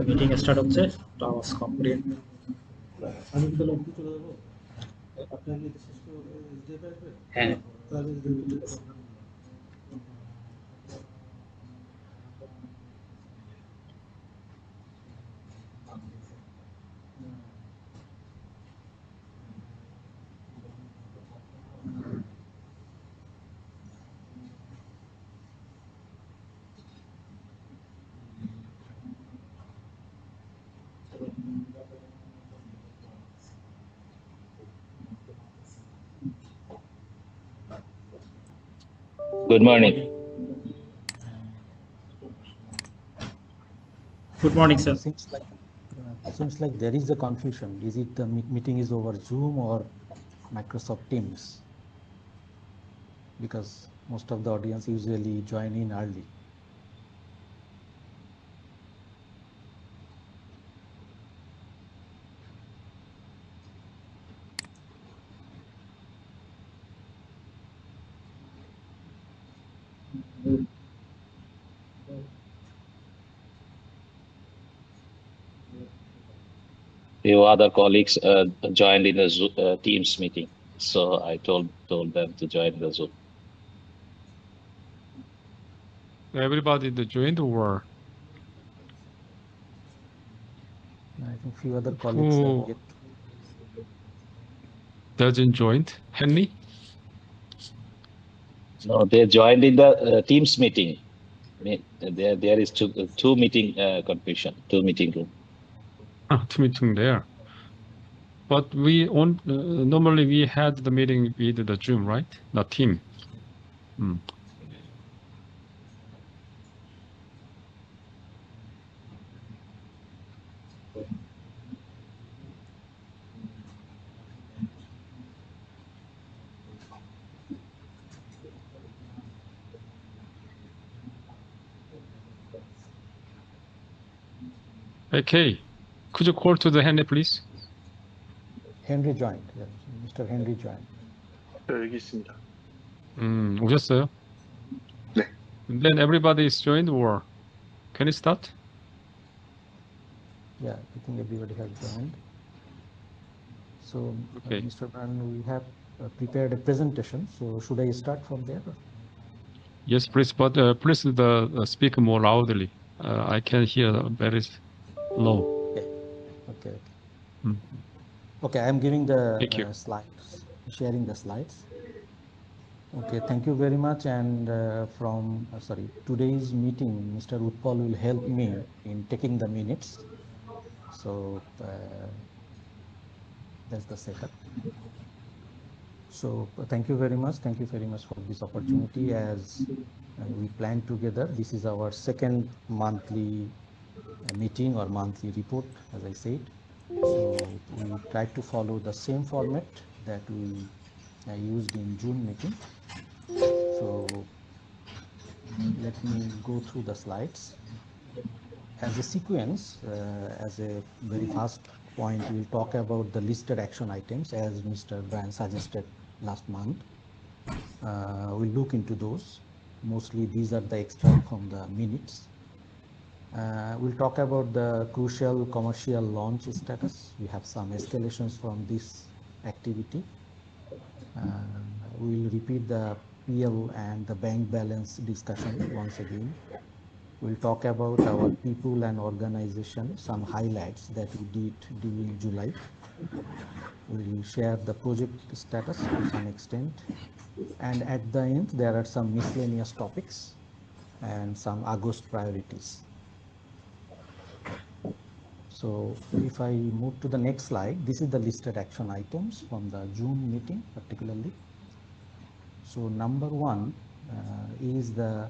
Meeting start হচ্ছে, তো আওয়াজ কম করি। আমি কি তাহলে উপরে চলে যাবো? আপনার কি শেষ করে দিতে পারবে? হ্যাঁ। Good morning. Good morning, sir. Seems like there is a confusion. Is it the meeting is over Zoom or Microsoft Teams? Because most of the audience usually join in early. Your other colleagues joined in the Teams meeting, so I told them to join the Zoom. Everybody joined or? I think few other colleagues have yet. Doesn't join? Henry? No, they joined in the Teams meeting. There is two meeting confusion, two meeting room. Two meeting there. But we normally we had the meeting with the Zoom, right? The team. Okay. Could you call to the Henry, please? Henry joined. Yes, Mr. Henry joined. 여기 있습니다. 오셨어요? 네. Then everybody is joined or can it start? Yeah, I think everybody has joined. So, Okay. Mr. Brand, we have prepared a presentation. So, should I start from there? Yes, please. But please speak more loudly. I can hear very low. Okay. Okay, I am giving the slides, sharing the slides. Okay, thank you very much. And today's meeting, Mr. Utpal will help me in taking the minutes. So that's the setup. So thank you very much. Thank you very much for this opportunity. As we planned together, this is our second monthly meeting or monthly report, as I said. So we tried to follow the same format that we used in June meeting. So let me go through the slides. As a sequence, as a very first point, we'll talk about the listed action items as Mr. Brand suggested last month. We'll look into those. Mostly these are the extract from the minutes. We'll talk about the crucial commercial launch status. We have some escalations from this activity. We'll repeat the PL and the bank balance discussion once again. We'll talk about our people and organization, some highlights that we did during July. We'll share the project status to some extent. And at the end, there are some miscellaneous topics and some August priorities. So if I move to the next slide, this is the listed action items from the June meeting particularly. So number one is the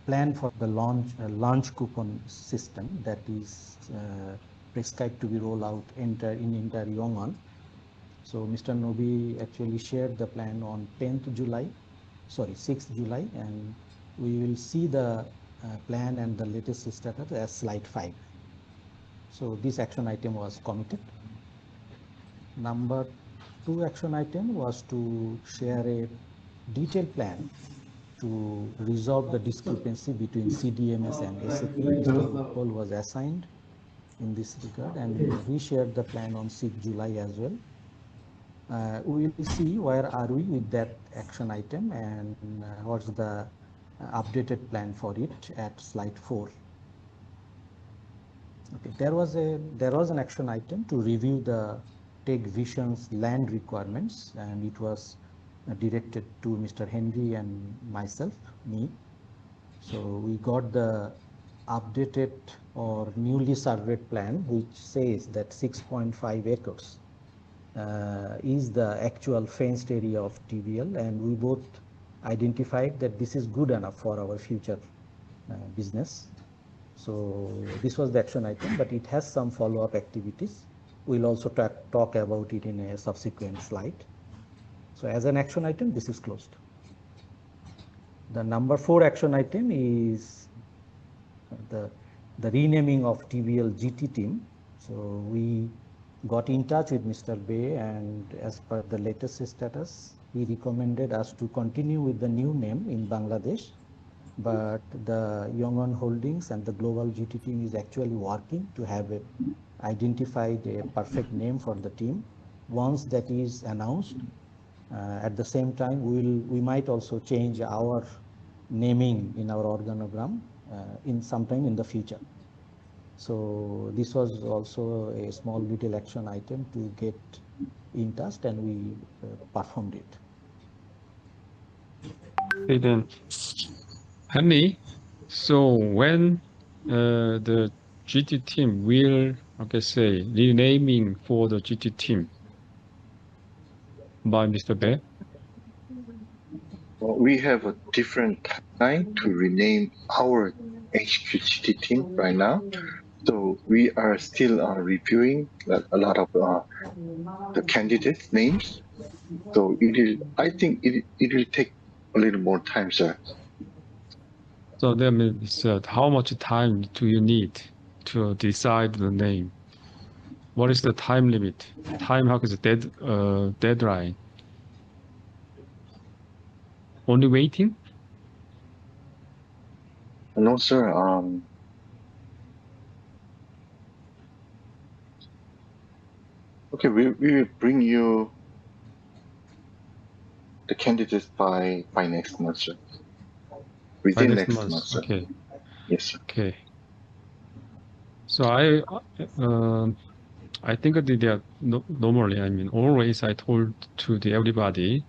plan for the launch coupon system that is prescribed to be rolled out in entire Yongan. So Mr. Nobi actually shared the plan on 6th July, and we will see the plan and the latest status as slide 5. So this action item was committed. Number 2 action item was to share a detailed plan to resolve the discrepancy between CDMS and SAP. Mr. Utpal was assigned. in this regard, and he shared the plan on 6th July as well. We will see where are we with that action item and what's the updated plan for it at slide 4. Okay, there was an action item to review the Tech-Vision's land requirements, and it was directed to Mr. Henry and me. So we got the updated or newly surveyed plan, which says that 6.5 acres is the actual fenced area of TVL, and we both identified that this is good enough for our future business. So this was the action item, but it has some follow-up activities. We'll also talk about it in a subsequent slide. So as an action item, this is closed. The number 4 action item is the renaming of TVL GT team. So we got in touch with Mr. Bay, and as per the latest status, he recommended us to continue with the new name in Bangladesh. But the Yongon Holdings and the Global GT team is actually working to have identified a perfect name for the team. Once that is announced, at the same time, we might also change our naming in our organogram in sometime in the future. So this was also a small little action item to get in touch, and we performed it. Okay, then, Henry, so when the GT team will, renaming for the GT team by Mr. Bay? Well, we have a different timeline to rename our HQGT team right now. So we are still reviewing a lot of the candidates' names. So I think it will take a little more time, sir. So that means how much time do you need to decide the name? What is the time limit? Time how is the deadline? Only waiting? No, sir. Okay, we will bring you the candidates by next month, sir. By Within next next month, month. sir. Okay. Yes, sir. Okay. So I think that they are normally, always I told to everybody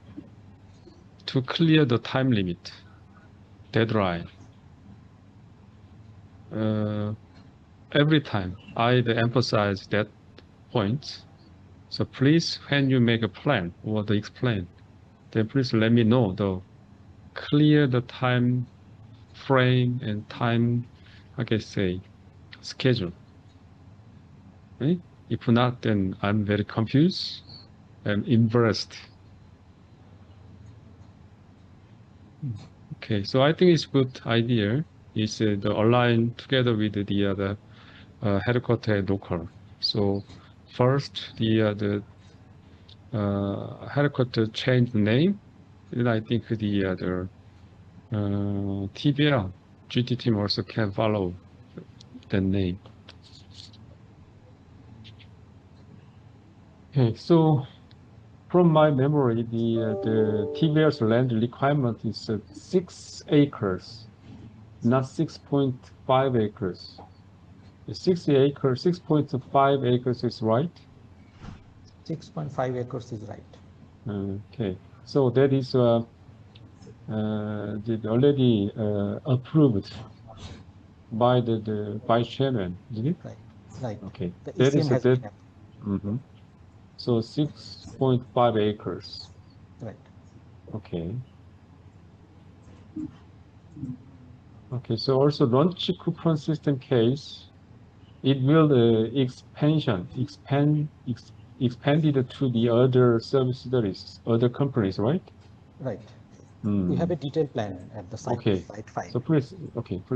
to clear the time limit, deadline. Every time I emphasize that point. So please, when you make a plan or explain, then please let me know clear the time frame and time, schedule. Right? If not, then I'm very confused and embarrassed. Okay, so I think it's a good idea. Is the align together with the other headquarter local. So first, the headquarter change the name, and I think the other TBL GT team also can follow the name. Okay, so from my memory, the TBL's land requirement is 6 acres, not 6.5 acres. 6.5 acres is right? 6.5 acres is right. Okay, so that is already approved by the vice chairman, isn't it? Right. Okay, The that ECM is has been approved. So 6.5 acres. right. Okay. Okay, so also launch coupon system case, it will expanded to the other subsidiaries, other companies, right? Right. We have a detailed plan at the site, Okay. site 5. So please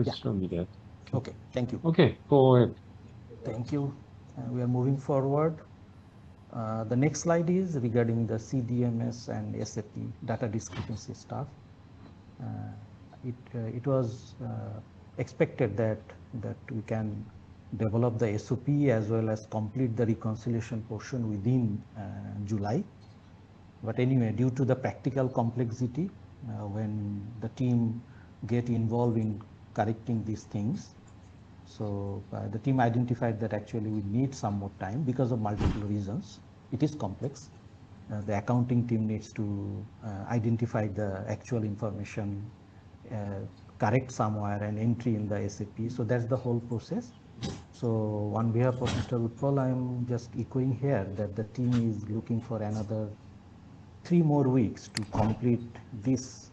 Yeah. show me that. Okay, thank you. Okay, go ahead. Thank you. We are moving forward. The next slide is regarding the CDMS and SAP data discrepancy stuff. It was expected that we can develop the SOP as well as complete the reconciliation portion within July. But anyway, due to the practical complexity, when the team get involved in correcting these things, so the team identified that actually we need some more time because of multiple reasons. It is complex. The accounting team needs to identify the actual information, correct somewhere and entry in the SAP. So that's the whole process. So on behalf of Mr. Utpal, I'm just echoing here that the team is looking for another 3 more weeks to complete this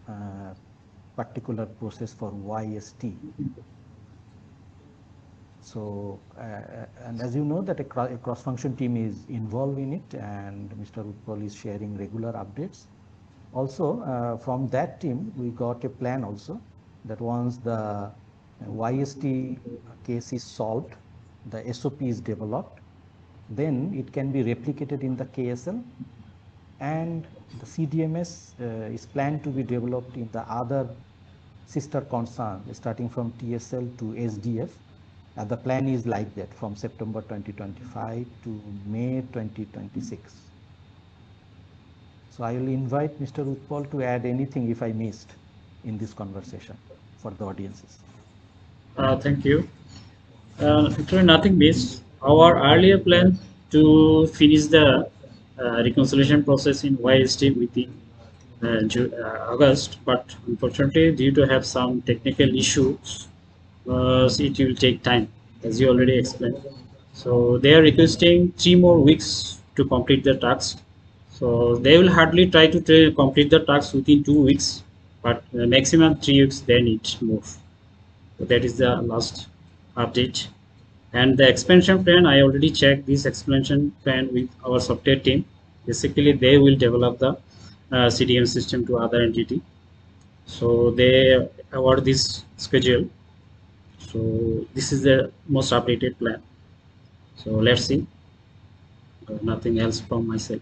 particular process for YST. So, and as you know that a cross-function team is involved in it, and Mr. Utpal is sharing regular updates. Also, from that team, we got a plan also that once the YST case is solved, the SOP is developed, then it can be replicated in the KSL, and the CDMS is planned to be developed in the other sister concern, starting from TSL to SDF. And the plan is like that from September 2025 to May 2026. So I will invite Mr. Utpal to add anything if I missed in this conversation for the audiences. Thank you. Actually, nothing missed. Our earlier plan to finish the reconciliation process in YST within August, but unfortunately, due to have some technical issues, it will take time, as you already explained. So they are requesting 3 more weeks to complete the task. So they will hardly try to complete the task within 2 weeks, but maximum 3 weeks they need more. So that is the last update. And the expansion plan, I already checked this expansion plan with our software team. Basically, they will develop the CDM system to other entity. So they award this schedule. So this is the most updated plan. So let's see. Nothing else from my side.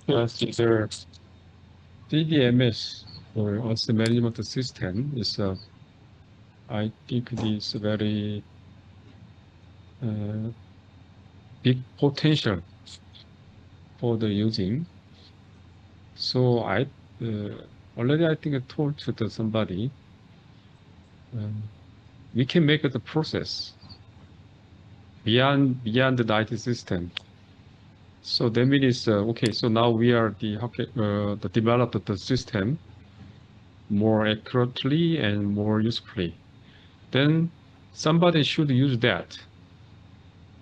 Yes, the CDMS or asset management system is, I think it is very big potential for the using. So I already I think I told to somebody we can make the process beyond the IT system. So that means okay. So now we are the developed the system more accurately and more usefully. Then somebody should use that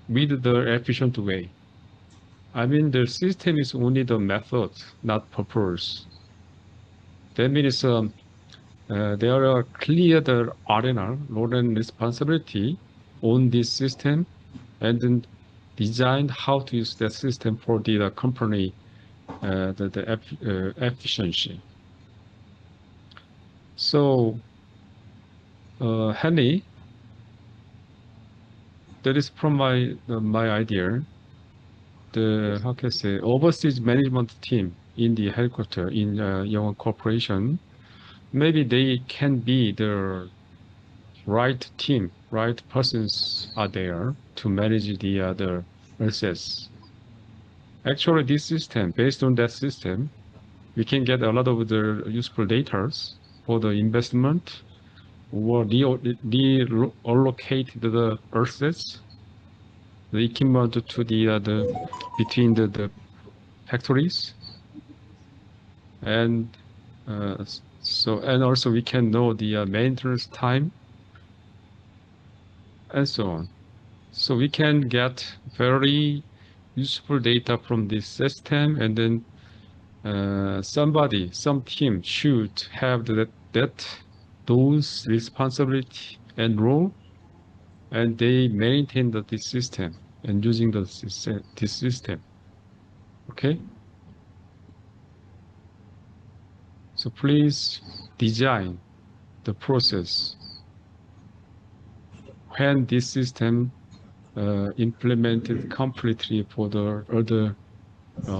with the efficient way. I mean, the system is only the method, not purpose. That means there are clear the arena, role and responsibility on this system, and then design how to use that system for the company, the efficiency. So, Henny, that is from my idea. The how can I say overseas management team in the headquarters in Yongwon Corporation, maybe they can be the right team, right persons are there to manage the other assets. Actually, this system, based on that system, we can get a lot of the useful data for the investment or reallocate the assets, the equipment to the between the factories, and so and also we can know the maintenance time and so on. So we can get very useful data from this system, and then some team should have those responsibility and role, and they maintain this system and using this system. Okay. So please design the process when this system implemented completely for the other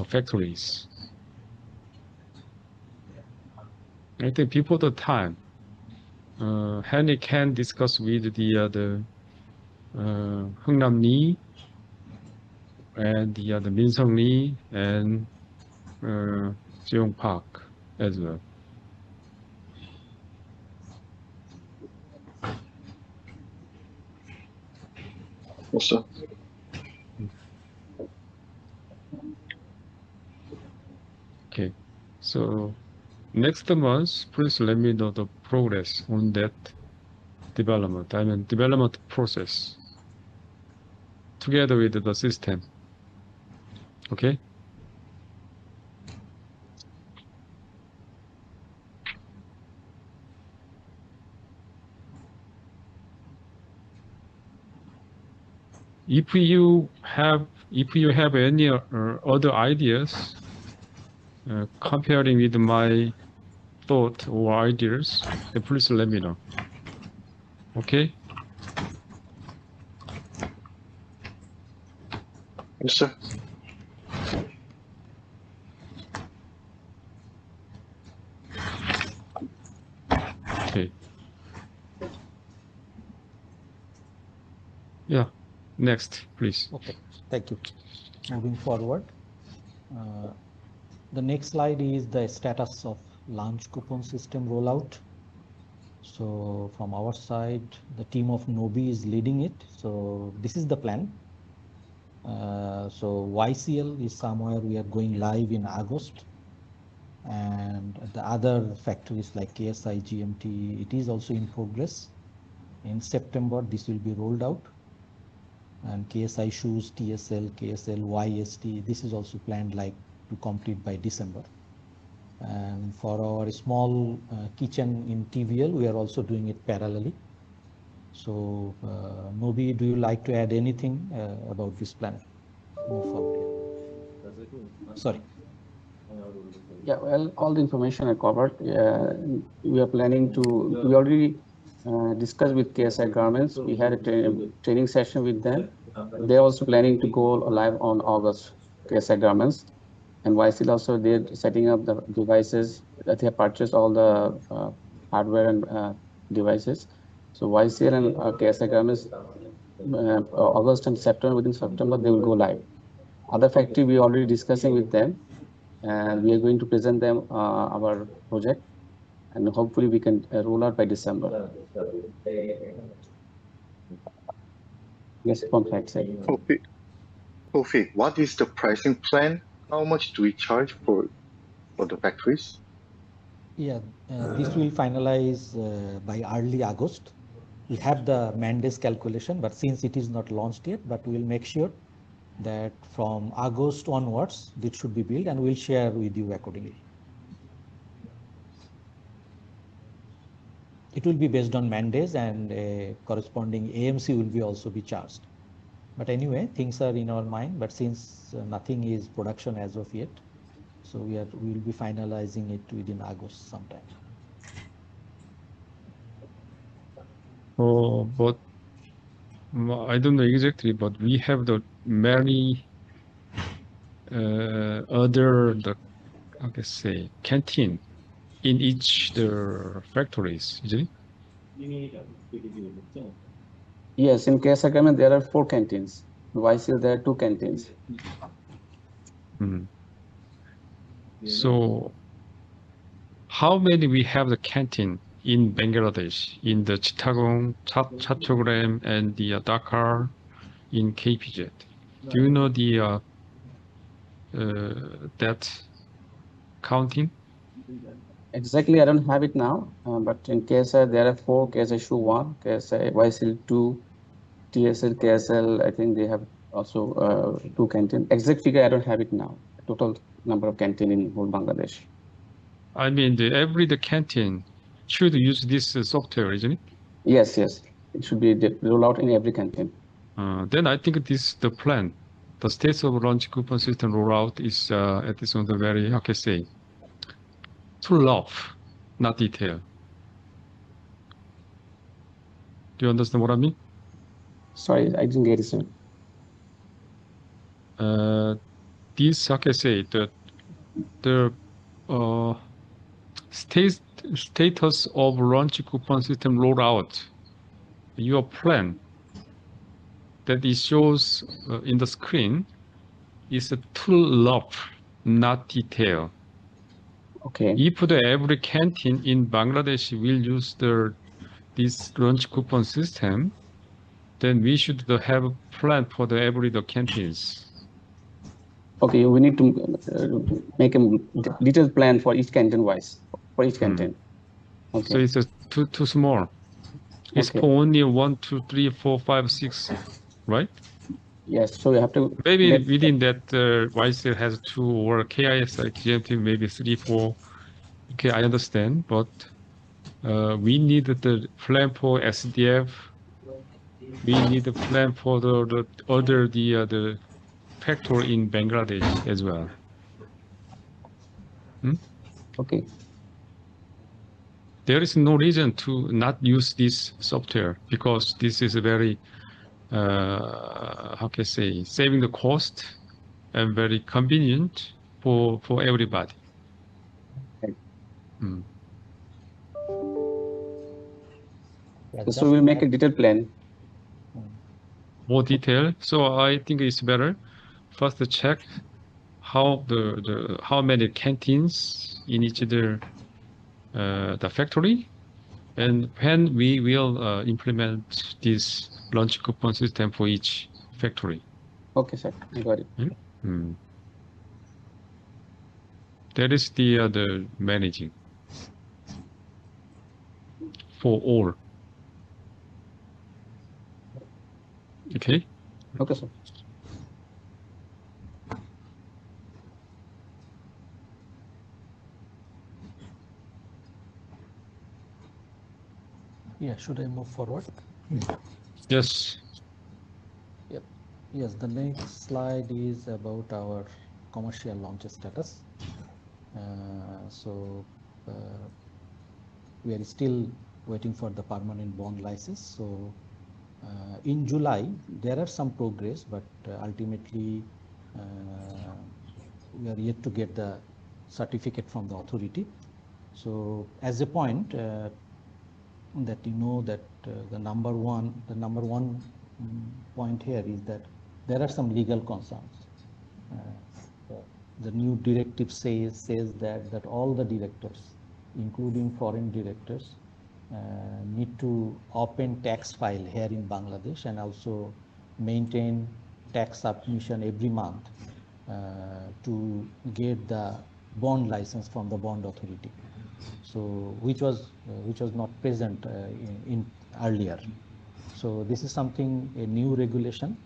factories. I think before the time, Henry can discuss with the Hungnam Lee and the Min Sung Lee and Jeong Park as well. Yes, sir. Okay, so next month, please let me know the progress on that development. I mean, development process together with the system. Okay. If you have any other ideas comparing with my thought or ideas, then please let me know. Okay. Yes, sir. Okay. Yeah. Next, please. Okay, thank you. Moving forward, the next slide is the status of lunch coupon system rollout. So from our side, the team of Nobi is leading it. So this is the plan. So YCL is somewhere we are going live in August. And the other factories like KSI, GMT, it is also in progress. In September, this will be rolled out. And KSI Shoes, TSL, KSL, YST, this is also planned like to complete by December. And for our small kitchen in TVL, we are also doing it parallelly. So Nobi, do you like to add anything about this plan? Move forward. Sorry. Yeah, well, all the information I covered. We are planning to, we already discussed with KSI Garments. We had a training session with them. They're also planning to go live on August, KSI Garments. And YCL also, they're setting up the devices that they have purchased all the hardware and devices. So YCL and KSI Garments, August and September, within September, they will go live. Other factory, we already discussing with them. And we are going to present them our project, and hopefully we can roll out by December. Yes, contract side. Kofi, what is the pricing plan? How much do we charge for the factories? Yeah, this will finalize by early August. We have the Mendes calculation, but since it is not launched yet, but we'll make sure that from August onwards, this should be built, and we'll share with you accordingly. It will be based on Mendes, and a corresponding AMC will be also be charged. But anyway, things are in our mind, but since nothing is production as of yet, so we will be finalizing it within August sometime. Oh, but I don't know exactly, but we have the many other how can I say, canteen in each the factories, isn't it? Yes, in KSI Garment, there are 4 canteens. YCL, there are 2 canteens. So how many we have the canteen in Bangladesh, in the Chittagong, Chattogram, and the Dhaka, in KPZ? Do you know the that counting? Exactly, I don't have it now, but in KSI, there are 4, KSI Shoe 1, KSI YCL 2, TSL, KSL, I think they have also 2 canteen. Exact figure, I don't have it now. Total number of canteen in whole Bangladesh. I mean, every canteen should use this software, isn't it? Yes, yes. It should be rolled out in every canteen. Then I think this the plan. The states of launch coupon system rollout is at this on the very, how can I say, too rough, not detailed. Do you understand what I mean? Sorry, I didn't get it, sir. This, how can I say, the status of launch coupon system rollout. Your plan that it shows in the screen is a too rough, not detailed. Okay. If every canteen in Bangladesh will use this launch coupon system, then we should have a plan for every canteens. Okay, we need to make a detailed plan for each canteen wise, for each canteen. Okay. So it's too small. It's Okay. for only 1, 2, 3, 4, 5, 6, right? Yes. So we have to maybe within that YCL has 2 or KIS like GMT maybe 3, 4. Okay, I understand, but we need the plan for SDF. We need a plan for the other the factory in Bangladesh as well. Okay. There is no reason to not use this software because this is a very how can I say, saving the cost and very convenient for everybody. Okay. So we'll make a detailed plan. More detail. So I think it's better first to check how how many canteens in each the factory, and when we will implement this launch coupon system for each factory. Okay, sir. I got it. That is the managing for all. Okay. Okay, sir. Yeah, should I move forward? Yes. Yep. Yes, the next slide is about our commercial launch status. We are still waiting for the permanent bond license. So in July, there are some progress, but ultimately we are yet to get the certificate from the authority. So as a point, that you know that the number one point here is that there are some legal concerns. The new directive says that all the directors, including foreign directors, need to open tax file here in Bangladesh and also maintain tax submission every month to get the bond license from the bond authority. So which was not present in earlier. So this is something, a new regulation,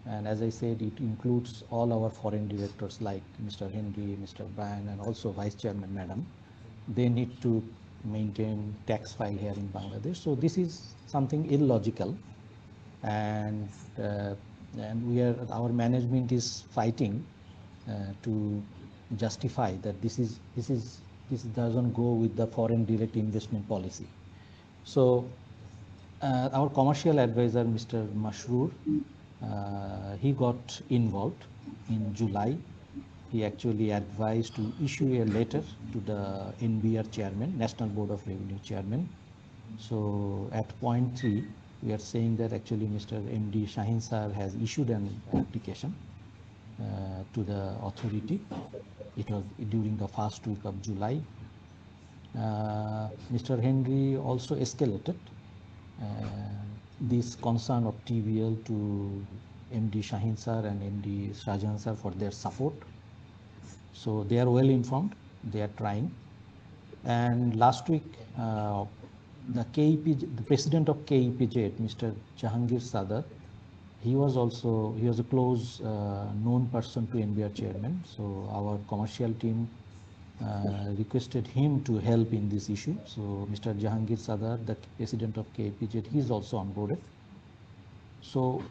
and as I said, it includes all our foreign directors like Mr. Henry, Mr. Brian, and also Vice Chairman Madam. They need to maintain tax file here in Bangladesh. So this is something illogical, and our management is fighting to justify that this doesn't go with the foreign direct investment policy. So our commercial advisor, Mr. Masroor, he got involved in July. He actually advised to issue a letter to the NBR chairman, National Board of Revenue chairman. So at point 3, we are saying that actually Mr. MD Shahin sir has issued an application to the authority. It was during the first week of July. Mr. Henry also escalated this concern of TVL to MD Shahin sir and MD Shahjahan sir for their support. So they are well informed, they are trying. And last week, the president of KEPJ, Mr. Jahangir Sadar, he was a close known person to NBR chairman. So our commercial team requested him to help in this issue. So Mr. Jahangir Sadar, the president of KEPJ, he is also on board. So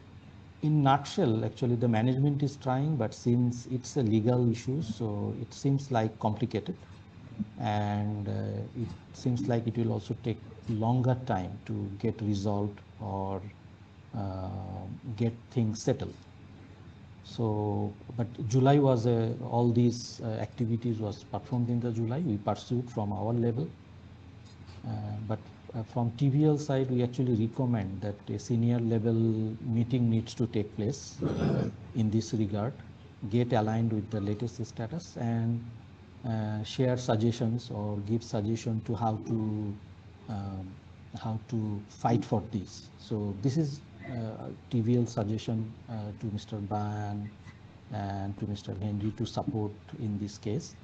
in nutshell, actually the management is trying, but since it's a legal issue, so it seems like complicated, and it seems like it will also take longer time to get resolved or get things settled. So, but July was all these activities was performed in the July. We pursued from our level, but from TVL side, we actually recommend that a senior level meeting needs to take place in this regard, get aligned with the latest status, and share suggestions or give suggestion to how to fight for this. So this is TVL suggestion to Mr. Ban and to Mr. Henry to support in this case.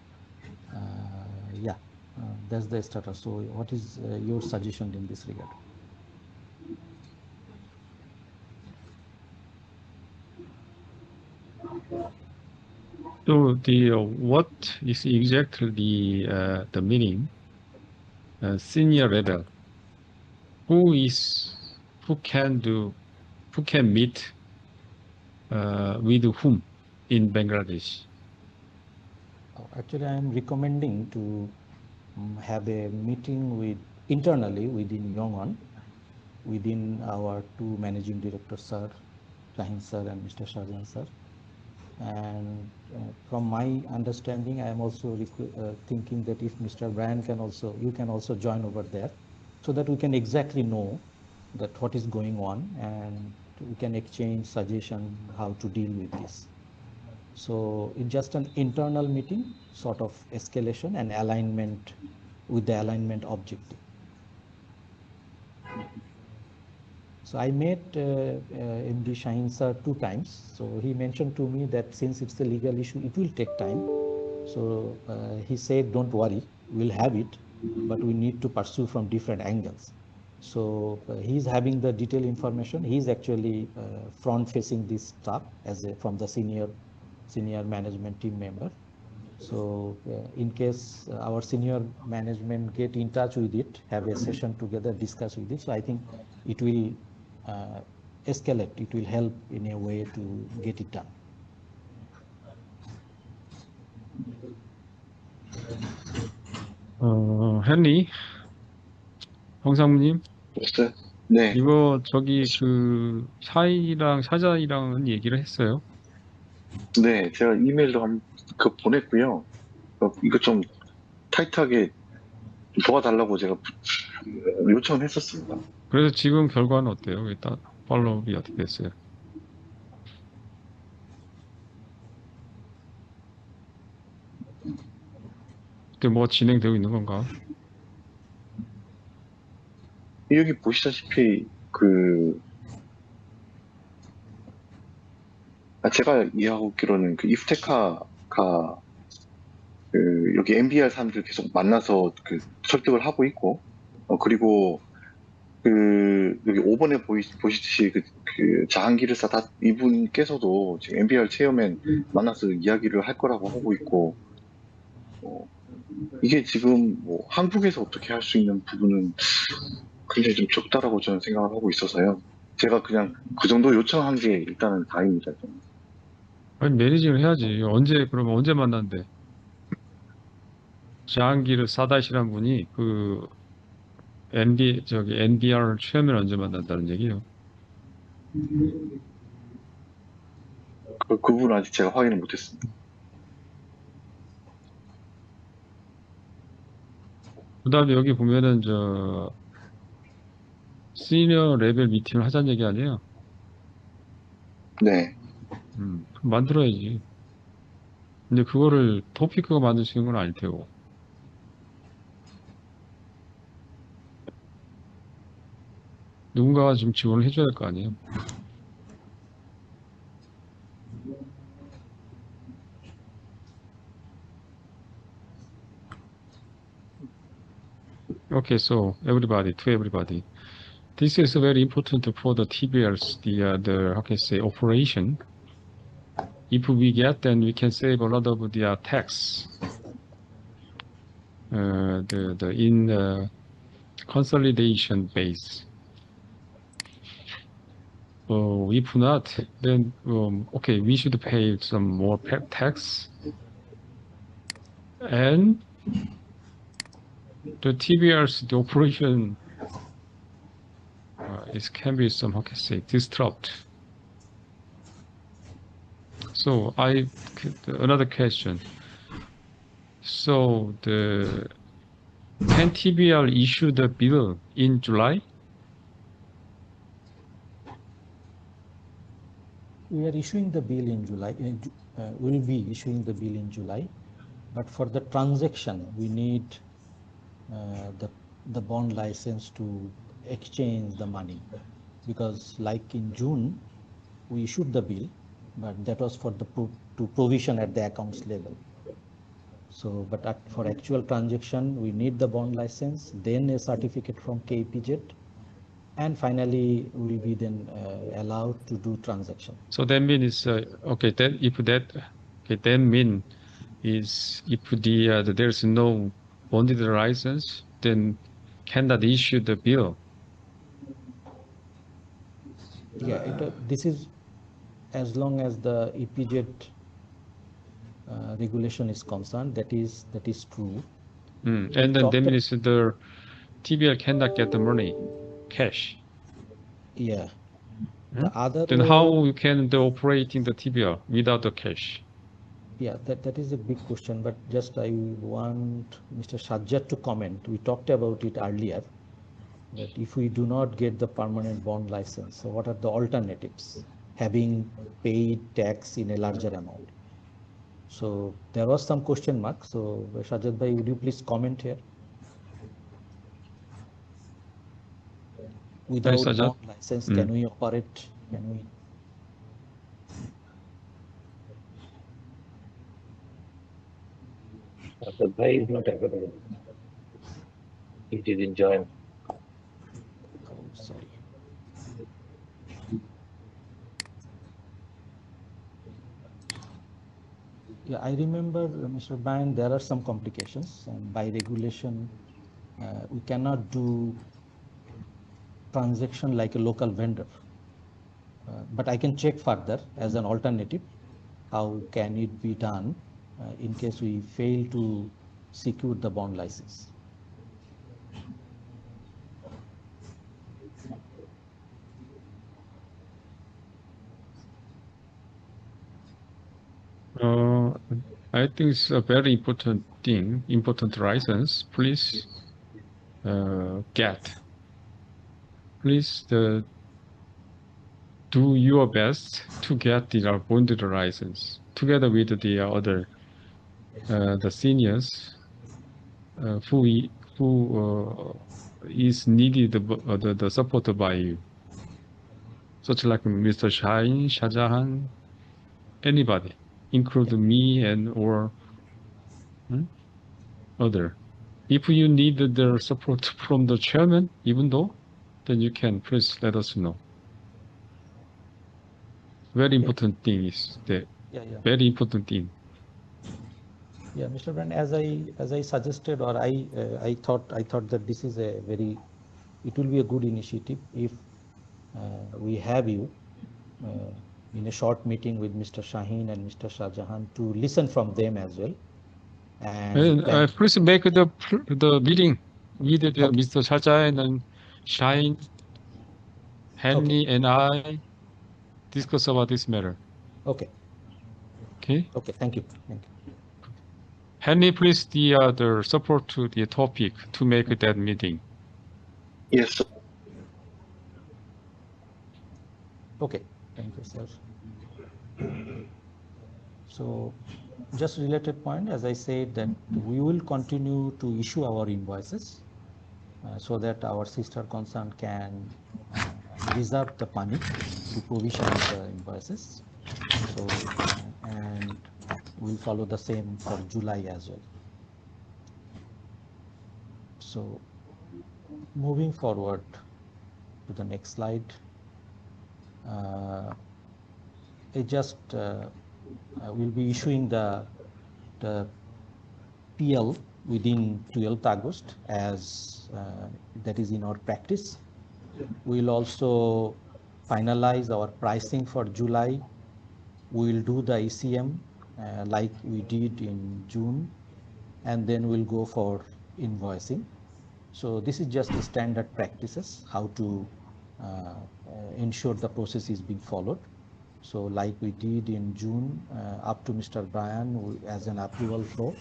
Yeah, that's the status. So what is your suggestion in this regard? So what is exactly the meaning? Senior level. Who can meet with whom in Bangladesh? Actually, I am recommending to have a meeting with internally within Yongon, within our two managing directors, sir, Rahim sir and Mr. Sharjan sir. And from my understanding, I am also thinking that if Mr. Brand you can also join over there, so that we can exactly know that what is going on and we can exchange suggestion how to deal with this. So it's just an internal meeting, sort of escalation and alignment with the alignment objective. So I met MD Shaheen sir 2 times. So he mentioned to me that since it's a legal issue, it will take time. So he said, don't worry, we'll have it, but we need to pursue from different angles. So he's having the detailed information. He's actually front-facing this stuff from the senior management team member. So in case our senior management get in touch with it, have a session together, discuss with it. So I think it will escalate. It will help in a way to get it done. 헨리, 홍상무님. 네. 이거 샤자이랑은 얘기를 했어요? 네, 제가 이메일로 보냈고요. 이거 좀 타이트하게 도와달라고 제가 요청을 했었습니다. 그래서 지금 결과는 어때요? 일단 팔로우업이 어떻게 됐어요? 그때 뭐 진행되고 있는 건가? 여기 보시다시피 제가 이해하고 있기로는 이프테카가 여기 MBR 사람들 계속 만나서 설득을 하고 있고, 그리고 여기 5번에 보시듯이 자한기를 사다 이분께서도 지금 MBR 체어맨 만나서 이야기를 할 거라고 하고 있고, 이게 지금 뭐 한국에서 어떻게 할 수 있는 부분은 굉장히 좀 적다라고 저는 생각을 하고 있어서요. 제가 그냥 그 정도 요청한 게 일단은 다행입니다. 아니, 매니징을 해야지. 그러면 언제 만난대? 자한기르 사다시란 분이 NBR 체어맨 언제 만난다는 얘기예요? 그 부분은 아직 제가 확인을 못했습니다. 그 다음에 여기 보면은 시니어 레벨 미팅을 하자는 얘기 아니에요? 네. 그럼 만들어야지. 근데 그거를 토피크가 만드시는 건 아닐 테고. 누군가가 지금 지원을 해줘야 될 거 아니에요? Okay, so everybody, this is very important for the TBLs, the how can I say, operation. If we get, then we can save a lot of the tax. In consolidation base. If not, then okay, we should pay some more tax. And the TBRs, the operation can be some, how can I say, disrupt. So another question. So can TBL issue the bill in July? We are issuing the bill in July. We'll be issuing the bill in July, but for the transaction, we need the bond license to exchange the money, because like in June, we issued the bill, but that was for the to provision at the accounts level. So, but for actual transaction, we need the bond license, then a certificate from KPZ, and finally will be then allowed to do transaction. So that means okay. Then if that mean is if there's no bonded license, then cannot issue the bill. Yeah, this is as long as the EPZ regulation is concerned. That is true. And then that means the TBL cannot get the money, cash. Yeah. The other then way, how you can operating the TBL without the cash? Yeah, that is a big question, but just I want Mr. Sajjad to comment. We talked about it earlier, that if we do not get the permanent bond license, so what are the alternatives? Having paid tax in a larger amount. So there was some question mark. So Sajjad bhai, would you please comment here? Without bond license, can we operate? Can we? The guy is not available. He didn't join. Oh, sorry. Yeah, I remember, Mr. Bryan, there are some complications, and by regulation, we cannot do transaction like a local vendor. But I can check further as an alternative, how can it be done in case we fail to secure the bond license. I think it's a very important thing, important license. Please Please do your best to get the bonded license together with the other the seniors who is needed the support by you, such like Mr. Shahin, Shahjahan, anybody, including me and or other. If you need the support from the chairman, even though, then you can please let us know. Very important thing is that. Very important thing. Yeah, Mr. Brand, as I suggested, or I thought that this is it will be a good initiative if we have you in a short meeting with Mr. Shaheen and Mr. Shahjahan to listen from them as well. And please make the meeting with Mr. Shahjahan and Shaheen, Henry, and I discuss about this matter. Okay. Okay. Okay. Thank you. Henry, please the support to the topic to make that meeting. Yes. Okay. Thank you, sir. So, just related point, as I said, that we will continue to issue our invoices so that our sister concern can reserve the money to provision the invoices. So, and we'll follow the same for July as well. So, moving forward to the next slide, I just will be issuing the PL within 12th August as that is in our practice. We'll also finalize our pricing for July. We'll do the ECM like we did in June, and then we'll go for invoicing. So this is just the standard practices, how to ensure the process is being followed. So like we did in June, up to Mr. Brian as an approval flow,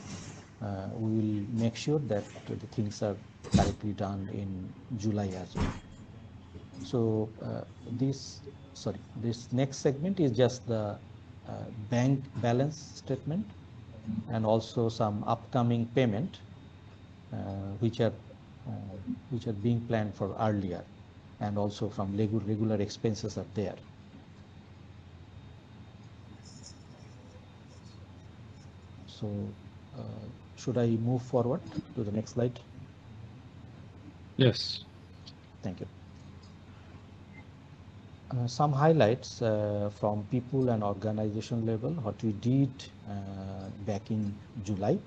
we will make sure that the things are correctly done in July as well. So this next segment is just the bank balance statement and also some upcoming payment which are being planned for earlier, and also from regular expenses are there. So should I move forward to the next slide? Yes. Thank you. Some highlights from people and organization level, what we did back in July.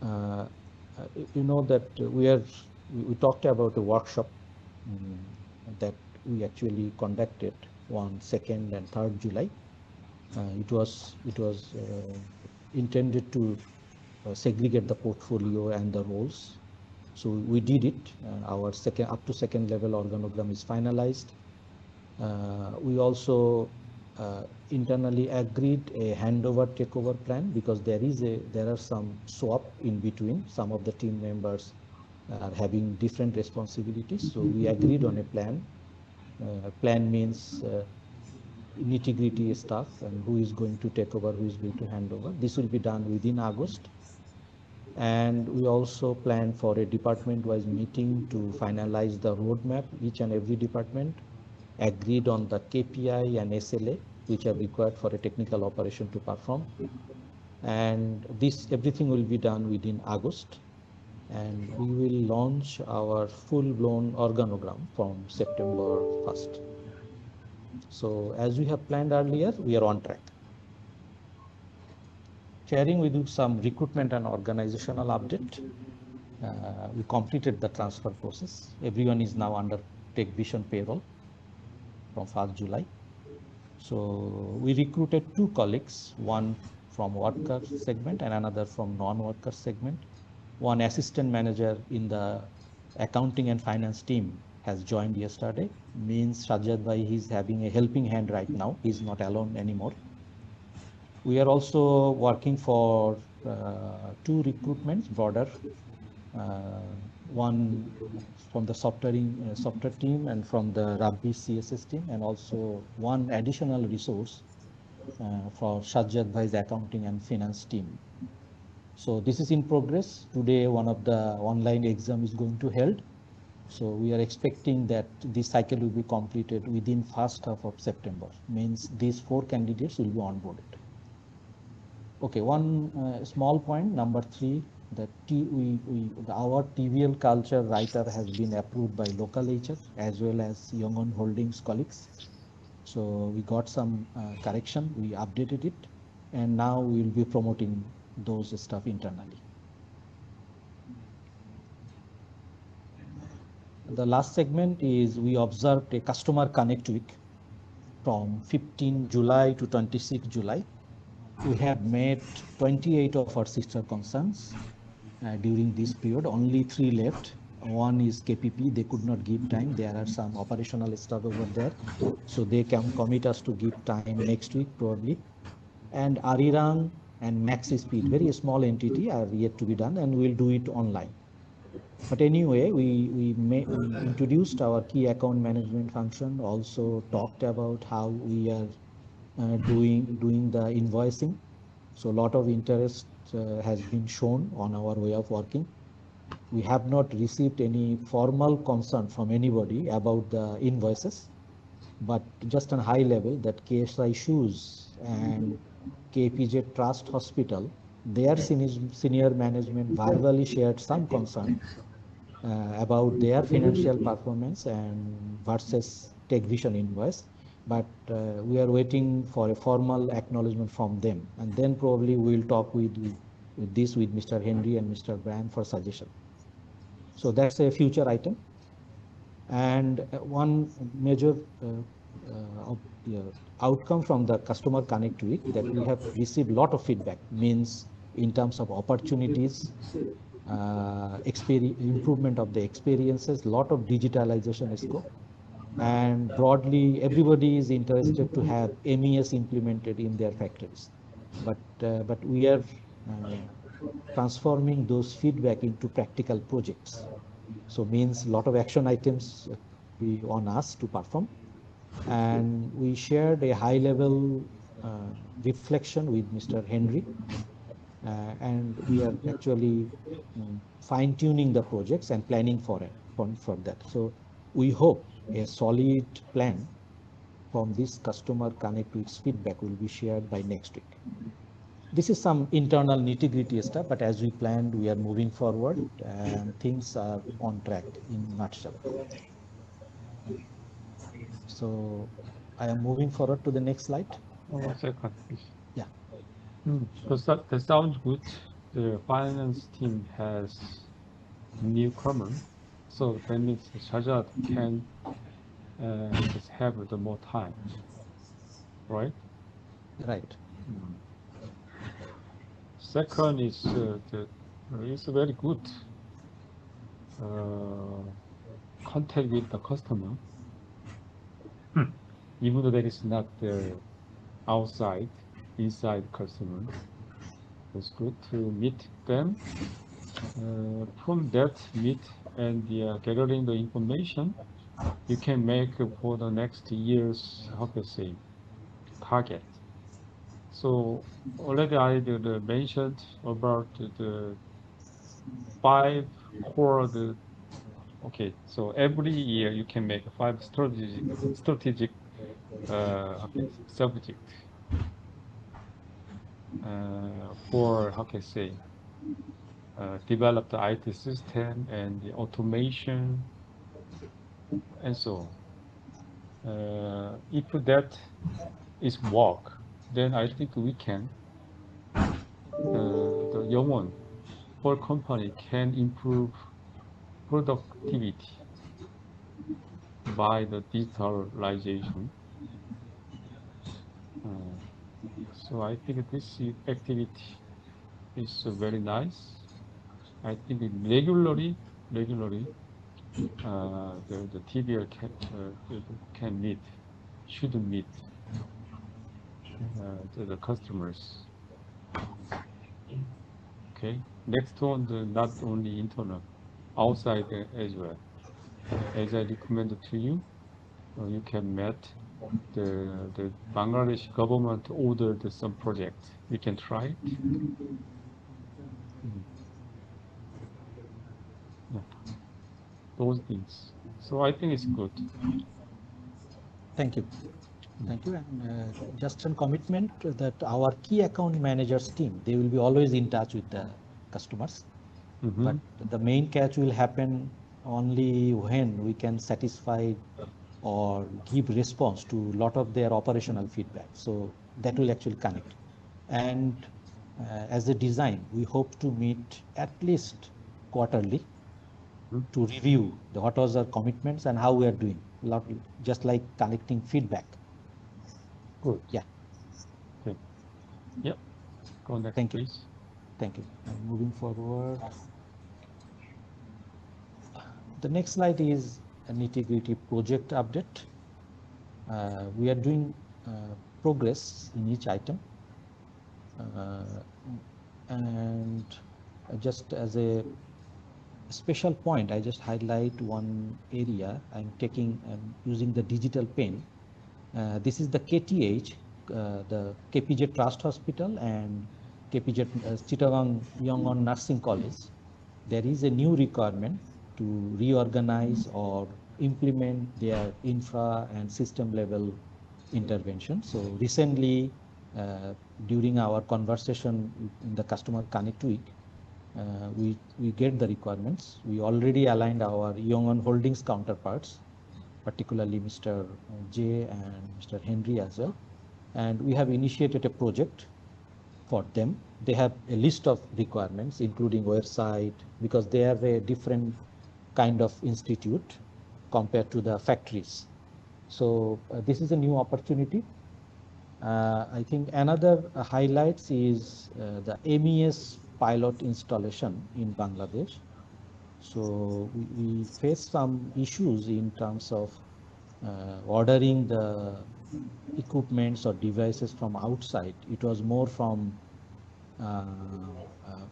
You know that we talked about a workshop that we actually conducted on 2nd and 3rd July. It was intended to segregate the portfolio and the roles. So we did it. Our up to second level organogram is finalized. We also internally agreed a handover takeover plan, because there are some swap in between. Some of the team members are having different responsibilities. So we agreed on a plan. Plan means nitty-gritty stuff and who is going to take over, who is going to hand over. This will be done within August. And we also plan for a department-wise meeting to finalize the roadmap. Each and every department agreed on the KPI and SLA, which are required for a technical operation to perform. And everything will be done within August. And we will launch our full-blown organogram from September 1st. So as we have planned earlier, we are on track. Sharing with you some recruitment and organizational update. We completed the transfer process. Everyone is now under Tech-Vision payroll from 1st July. So we recruited 2 colleagues, one from worker segment and another from non-worker segment. One assistant manager in the accounting and finance team has joined yesterday. Means Sajjad Bhai, he's having a helping hand right now. He's not alone anymore. We are also working for 2 recruitments, broader. One from the software team and from the Rabbi CSS team, and also one additional resource for Sajjad Bhai's accounting and finance team. So this is in progress. Today, one of the online exam is going to held. So we are expecting that this cycle will be completed within first half of September. Means these 4 candidates will be onboarded. Okay, one small point, number 3, that our TVL culture writer has been approved by local HR as well as Yangon Holdings colleagues. So we got some correction, we updated it, and now we will be promoting those stuff internally. The last segment is we observed a customer connect week from 15 July to 26 July. We have met 28 of our sister concerns during this period. Only 3 left. One is KPP. They could not give time. There are some operational stuff over there. So they can commit us to give time next week probably. And Arirang and Maxi Speed, very small entity, are yet to be done, and we'll do it online. But anyway, we introduced our key account management function, also talked about how we are doing the invoicing. So a lot of interest has been shown on our way of working. We have not received any formal concern from anybody about the invoices, but just on high level that KSI Shoes and KPJ Trust Hospital, their senior management verbally shared some concern about their financial performance and versus Tech-Vision invoice. But we are waiting for a formal acknowledgement from them, and then probably we'll talk with Mr. Henry and Mr. Brian for suggestion. So that's a future item. And one major outcome from the customer connect week that we have received a lot of feedback, means in terms of opportunities, improvement of the experiences, lot of digitalization scope. And broadly, everybody is interested to have MES implemented in their factories. But we are transforming those feedback into practical projects. So means a lot of action items be on us to perform. And we shared a high level reflection with Mr. Henry. And we are actually fine tuning the projects and planning for that. So we hope a solid plan from this customer connect to its feedback will be shared by next week. This is some internal nitty-gritty stuff, but as we planned, we are moving forward and things are on track in nutshell. So I am moving forward to the next slide. One second, please. Yeah. That sounds good. The finance team has newcomer, so that means Shahjat can just have the more time, right? Right. Second is it's very good contact with the customer, even though that is not the outside, inside customer. It's good to meet them. From that meet and gathering the information, you can make for the next year's, how to say, target. So already I mentioned about the 5 core. Okay, so every year you can make 5 strategic okay, subject for, how can I say, develop the IT system and the automation and so on. If that is work, then I think we can, the Yongwon whole company can improve productivity by the digitalization. So I think this activity is very nice. I think regularly, the TBL can meet, should meet the customers. Okay. Next one, not only internal, outside as well. As I recommended to you, you can meet the Bangladesh government ordered some project. We can try it. Yeah. Those things. So I think it's good. Thank you. Thank you. And just a commitment that our key account managers team, they will be always in touch with the customers. But the main catch will happen only when we can satisfy or give response to a lot of their operational feedback. So that will actually connect. And as a design, we hope to meet at least quarterly to review what was our commitments and how we are doing, just like collecting feedback. Good. Yeah. Okay. Yep. Go next, Thank you. please. Thank you. Moving forward. The next slide is a nitty-gritty project update. We are doing progress in each item. And just as a special point, I just highlight one area. I'm using the digital pen. This is the KTH, the KPJ Trust Hospital and KPJ Chittagong Yongwon Nursing College. There is a new requirement to reorganize or implement their infra and system level intervention. So recently, during our conversation in the Customer Connect Week, we get the requirements. We already aligned our Yongwon Holdings counterparts, particularly Mr. J and Mr. Henry as well. And we have initiated a project for them. They have a list of requirements, including website, because they are a different kind of institute compared to the factories. So this is a new opportunity. I think another highlights is the MES pilot installation in Bangladesh. So we face some issues in terms of ordering the equipments or devices from outside. It was more from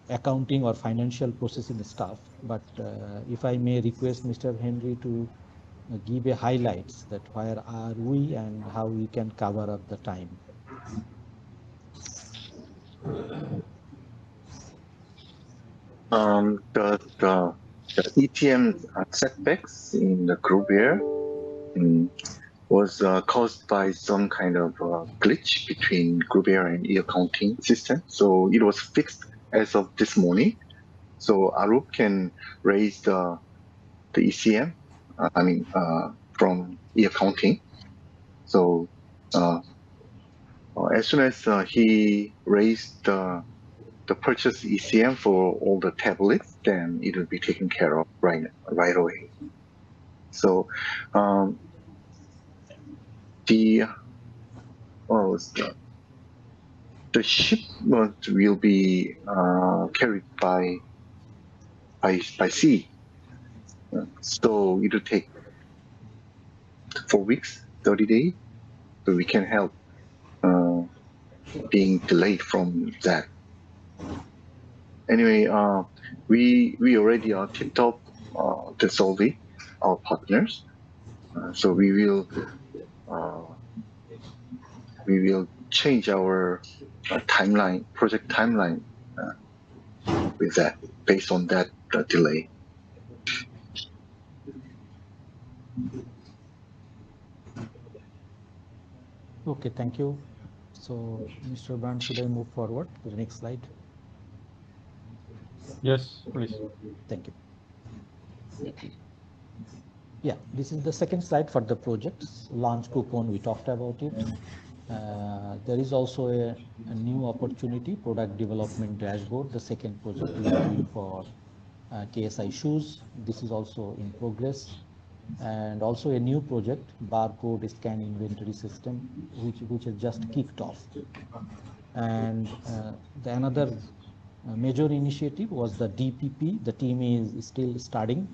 accounting or financial processing stuff. But if I may request Mr. Henry to give a highlights that where are we and how we can cover up the time. The ETM setbacks in the group here was caused by some kind of glitch between group air and e-accounting system. So it was fixed as of this morning. So Arup can raise the ECM, from e-accounting. So as soon as he raised the purchase ECM for all the tablets, then it will be taken care of right away. So the shipment will be carried by sea. So it will take 4 weeks, 30 days. So we can help being delayed from that. Anyway, we already tipped off the Solvi, our partners. So we will change our project timeline with that, based on that delay. Okay, thank you. So, Mr. Brand, should I move forward to the next slide? Yes, please. Thank you. Yeah, this is the second slide for the projects. Launch coupon, we talked about it. There is also a new opportunity, product development dashboard. The second project we are doing for KSI shoes. This is also in progress. And also a new project, barcode scan inventory system, which has just kicked off. And another major initiative was the DPP. The team is still studying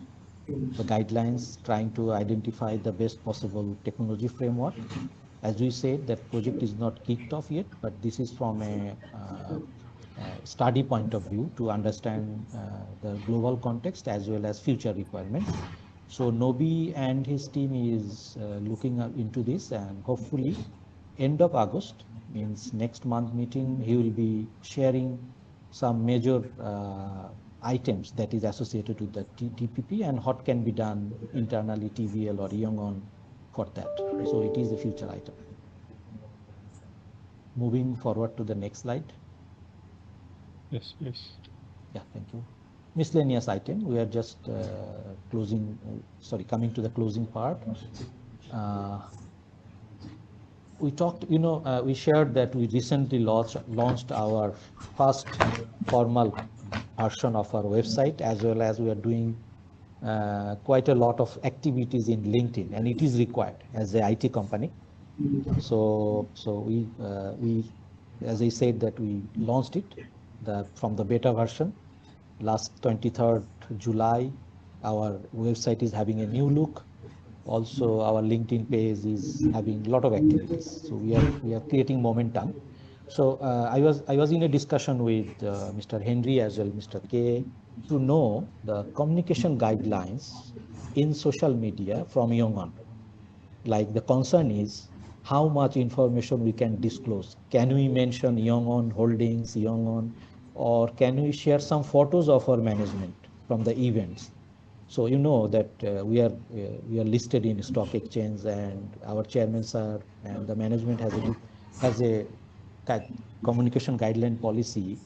the guidelines, trying to identify the best possible technology framework. As we said, that project is not kicked off yet, but this is from a study point of view to understand the global context as well as future requirements. So Nobi and his team is looking into this, and hopefully end of August, means next month meeting, he will be sharing some major items that is associated with the TPP and what can be done internally, TVL or Yongon for that. So it is a future item. Moving forward to the next slide. Yes, please. Yeah, thank you. Miscellaneous item. We are just coming to the closing part. We talked, we shared that we recently launched our first formal version of our website, as well as we are doing quite a lot of activities in LinkedIn, and it is required as a IT company. So we, as I said, that we launched it from the beta version last 23rd July. Our website is having a new look. Also, our LinkedIn page is having a lot of activities. So we are creating momentum. So I was in a discussion with Mr. Henry as well, Mr. K, to know the communication guidelines in social media from young on. Like the concern is how much information we can disclose. Can we mention young on holdings, young on, or can we share some photos of our management from the events? So you know that we are listed in stock exchange, and our chairman sir and the management has a communication guideline policy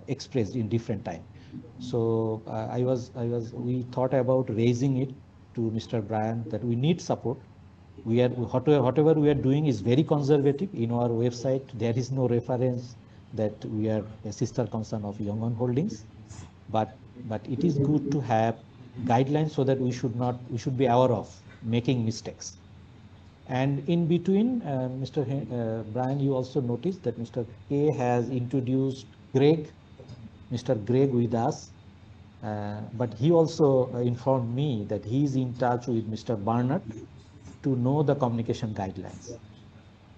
expressed in different time. So we thought about raising it to Mr. Brian that we need support. Whatever we are doing is very conservative. In our website, there is no reference that we are a sister concern of Yongon Holdings, but it is good to have guidelines so that we should be aware of making mistakes. And in between, Mr. Brian, you also noticed that Mr. K has introduced Mr. Greg with us, but he also informed me that he is in touch with Mr. Barnett to know the communication guidelines.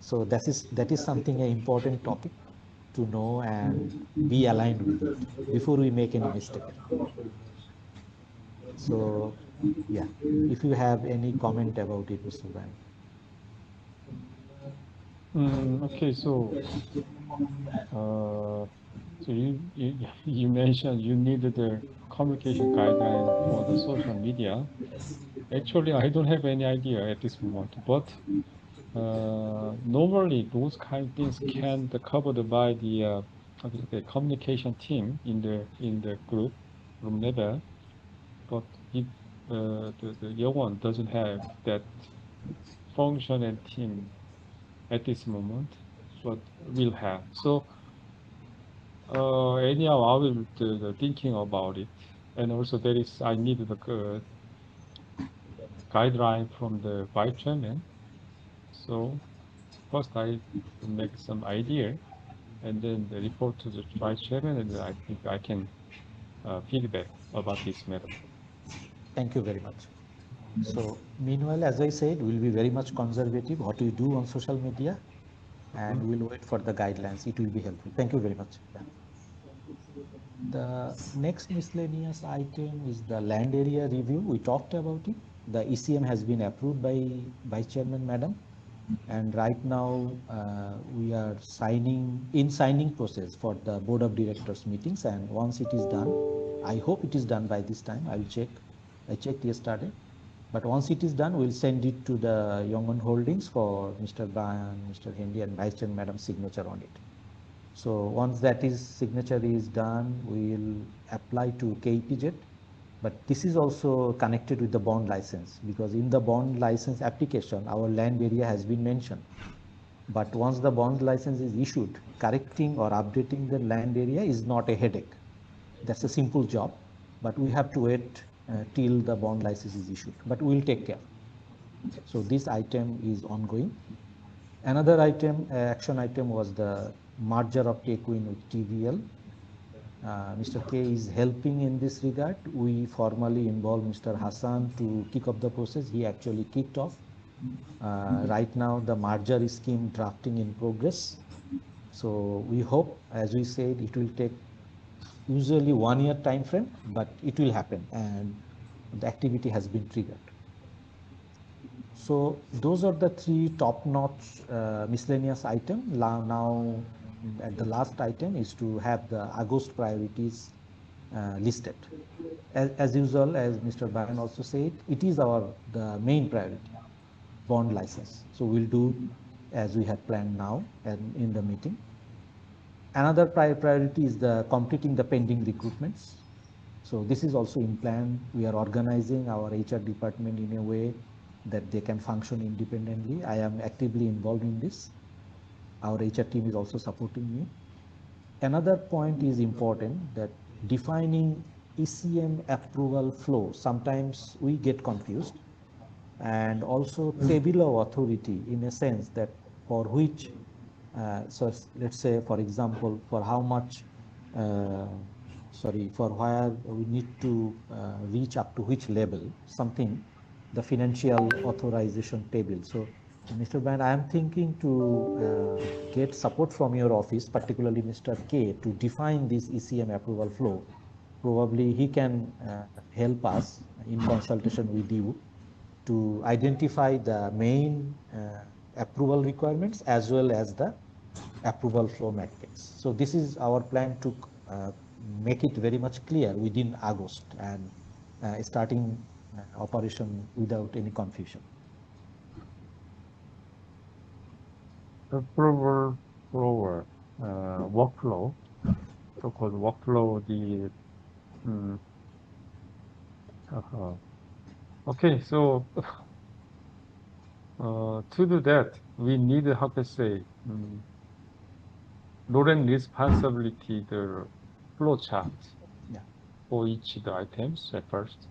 So that is something an important topic to know and be aligned with it before we make any mistake. So yeah, if you have any comment about it, Mr. Brian. Okay, so you mentioned you needed the communication guideline for the social media. Actually, I don't have any idea at this moment, but normally those kind of things can be covered by the communication team in the group level. But if the young one doesn't have that function and team at this moment, but will have. So anyhow, I will the thinking about it, and also I need the guideline from the vice chairman. So first I make some idea, and then the report to the vice chairman, and I think I can feedback about this matter. Thank you very much. So meanwhile, as I said, we'll be very much conservative what we do on social media, and we'll wait for the guidelines. It will be helpful. Thank you very much. Yeah. The next miscellaneous item is the land area review. We talked about it. The ECM has been approved by Vice Chairman Madam, and right now we are signing process for the Board of Directors meetings. And once it is done, I hope it is done by this time. I will check. I checked yesterday. But once it is done, we'll send it to the Yongan Holdings for Mr. Brian, Mr. Henry, and Vice Chairman Madam's signature on it. So once signature is done, we'll apply to KEPZ. But this is also connected with the bond license, because in the bond license application, our land area has been mentioned. But once the bond license is issued, correcting or updating the land area is not a headache. That's a simple job, but we have to wait till the bond license is issued. But we'll take care. So this item is ongoing. Another item, action item, was the merger of Tech-Edu with TVL. Mr. K is helping in this regard. We formally involved Mr. Hassan to kick off the process. He actually kicked off. Right now, the merger scheme drafting in progress. So we hope, as we said, it will take usually 1 year time frame, but it will happen, and the activity has been triggered. So those are the three top-notch miscellaneous items. Now, at the last item is to have the August priorities listed. As usual, as Mr. Brian also said, it is the main priority, bond license. So we'll do as we had planned now and in the meeting. Another priority is completing the pending recruitments. So this is also in plan. We are organizing our HR department in a way that they can function independently. I am actively involved in this. Our HR team is also supporting me. Another point is important, that defining ECM approval flow. Sometimes we get confused, and also table of authority, in a sense that for which, so let's say, for example, for how much, for where we need to reach up to which level, something, the financial authorization table. So Mr. Brian, I am thinking to get support from your office, particularly Mr. K, to define this ECM approval flow. Probably he can help us in consultation with you to identify the main approval requirements as well as the approval flow matrix. So this is our plan to make it very much clear within August and starting operation without any confusion. Approval flow, workflow, so-called workflow. Okay, so to do that, we need, how to say, role and responsibility, the flow chart for each of the items at first,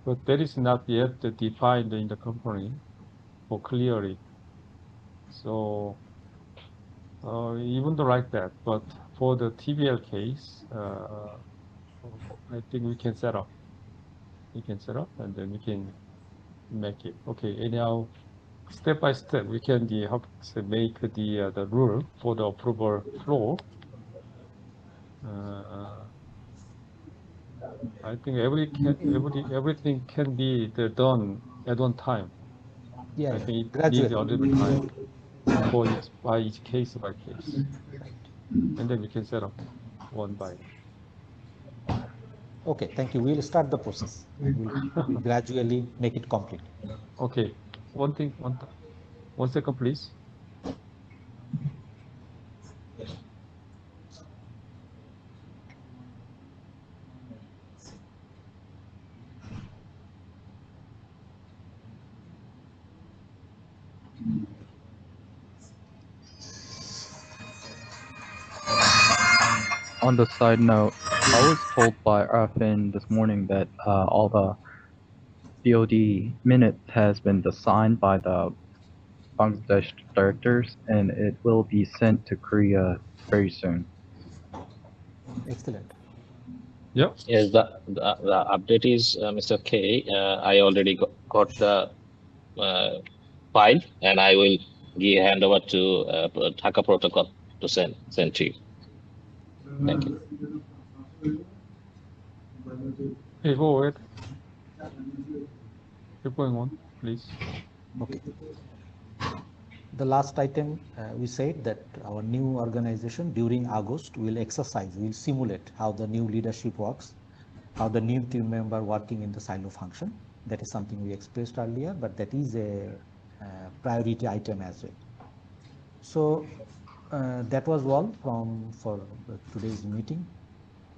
but that is not yet defined in the company for clearly. So even though like that, but for the TVL case, I think we can set up. We can set up, and then we can make it. Okay, anyhow, step by step, we can make the rule for the approval flow. I think everything can be done at one time. Yeah, I think it gradually. needs a little time for each case by case. Right. And then we can set up one by one. Okay, thank you. We'll start the process and we'll gradually make it complete. Okay, one second, please. On the side note, I was told by Arfin this morning that all the BOD minutes has been assigned by the Bangladesh directors, and it will be sent to Korea very soon. Excellent. Yep. Yes, the update is Mr. K. I already got the file, and I will hand over to Dhaka protocol to send to you. Thank you. Hey, go ahead. Keep going on, please. Okay. The last item, we said that our new organization during August will exercise, will simulate how the new leadership works, how the new team member working in the silo function. That is something we expressed earlier, but that is a priority item as well. So that was all for today's meeting.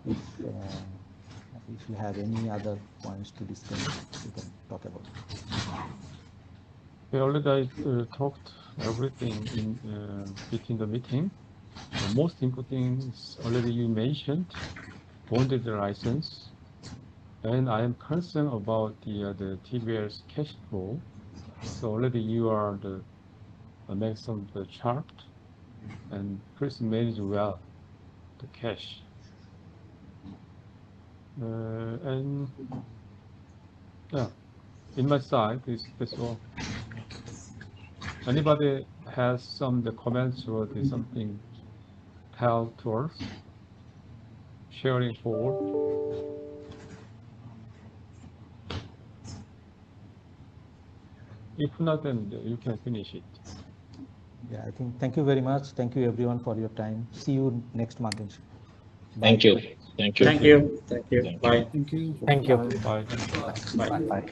If you have any other points to discuss, we can talk about it. We already talked everything between the meeting. The most important thing is already you mentioned bonded license, and I am concerned about the TBS cash flow. So already you are make some of the chart, and please manage well the cash. And yeah, in my side, that's all. Anybody has some the comments or something tell to us? Sharing forward. If not, then you can finish it. Yeah, I think thank you very much. Thank you everyone for your time. See you next month. Bye. Thank you. Thank you. Thank you. Thank you. Thank you. Bye. Thank you. Thank you. Bye. Bye. Bye.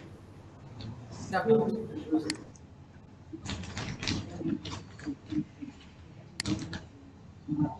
Bye.